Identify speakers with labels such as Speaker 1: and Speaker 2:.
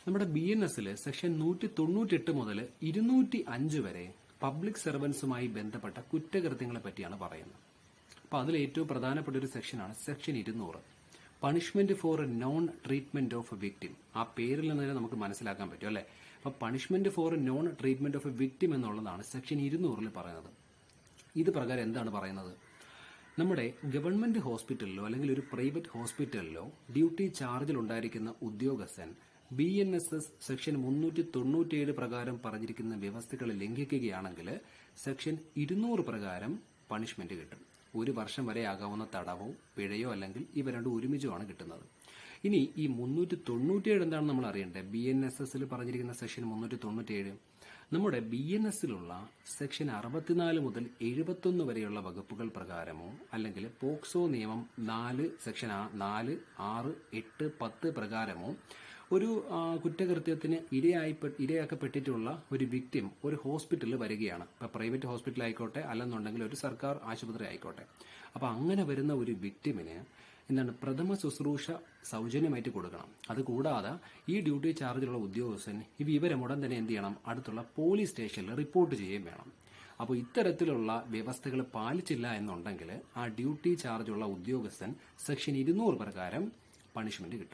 Speaker 1: നമ്മുടെ BNS section 198 മുതൽ 205 വരെ പബ്ലിക് സർവൻസുമായി ബന്ധപ്പെട്ട കുറ്റകൃത്യങ്ങളെ പറ്റിയാണ് പറയുന്നത്. അപ്പോൾ അതിൽ ഏറ്റവും പ്രധാനപ്പെട്ട ഒരു സെക്ഷനാണ് section 200, punishment for non treatment of victim. ആ പേരിൽ നിന്ന് തന്നെ നമുക്ക് മനസ്സിലാക്കാൻ പറ്റും അല്ലേ. അപ്പോൾ punishment for non treatment of victim എന്നുള്ളതാണ് സെക്ഷൻ 200 പറയുന്നത്. ഇത് പ്രകാരം എന്താണ് പറയുന്നത്? നമ്മുടെ ഗവൺമെന്റ് ഹോസ്പിറ്റലിലോ അല്ലെങ്കിൽ ഒരു പ്രൈവറ്റ് ഹോസ്പിറ്റലിലോ ഡ്യൂട്ടി ചാർജിൽ ഉണ്ടായിരിക്കുന്ന ഉദ്യോഗസ്ഥൻ BNSS സെക്ഷൻ 397 പ്രകാരം പറഞ്ഞിരിക്കുന്ന വ്യവസ്ഥകൾ ലംഘിക്കുകയാണെങ്കിൽ സെക്ഷൻ 200 പ്രകാരം പണിഷ്മെന്റ് കിട്ടും. 1 വർഷം വരെ ആകാവുന്ന തടവോ പിഴയോ അല്ലെങ്കിൽ ഇവ രണ്ടും ഒരുമിച്ചുമാണ് കിട്ടുന്നത്. ഇനി ഈ 397 എന്താണെന്ന് നമ്മൾ അറിയണ്ടേ? BNSS പറഞ്ഞിരിക്കുന്ന സെക്ഷൻ 397 നമ്മുടെ BNSലുള്ള സെക്ഷൻ 64 മുതൽ 71 വരെയുള്ള വകുപ്പുകൾ പ്രകാരമോ അല്ലെങ്കിൽ പോക്സോ നിയമം 4 സെക്ഷൻ 4, 6, 8, 10 പ്രകാരമോ ഒരു കുറ്റകൃത്യത്തിന് ഇരയാക്കപ്പെട്ടിട്ടുള്ള ഒരു വിക്ടിം ഒരു ഹോസ്പിറ്റലിൽ വരികയാണ്. ഇപ്പൊ പ്രൈവറ്റ് ഹോസ്പിറ്റൽ ആയിക്കോട്ടെ, അല്ലെന്നുണ്ടെങ്കിൽ ഒരു സർക്കാർ ആശുപത്രി ആയിക്കോട്ടെ. അപ്പൊ അങ്ങനെ വരുന്ന ഒരു വിക്ടിമിന് എന്താണ് പ്രഥമ ശുശ്രൂഷ സൗജന്യമായിട്ട് കൊടുക്കണം. അതുകൂടാതെ ഈ ഡ്യൂട്ടി ചാർജിലുള്ള ഉദ്യോഗസ്ഥൻ ഈ വിവരം ഉടൻ തന്നെ എന്ത് ചെയ്യണം? അടുത്തുള്ള പോലീസ് സ്റ്റേഷനിൽ റിപ്പോർട്ട് ചെയ്യുകയും വേണം. അപ്പോൾ ഇത്തരത്തിലുള്ള വ്യവസ്ഥകൾ പാലിച്ചില്ല എന്നുണ്ടെങ്കിൽ ആ ഡ്യൂട്ടി ചാർജുള്ള ഉദ്യോഗസ്ഥൻ സെക്ഷൻ 200 പ്രകാരം പണിഷ്മെന്റ് കിട്ടും.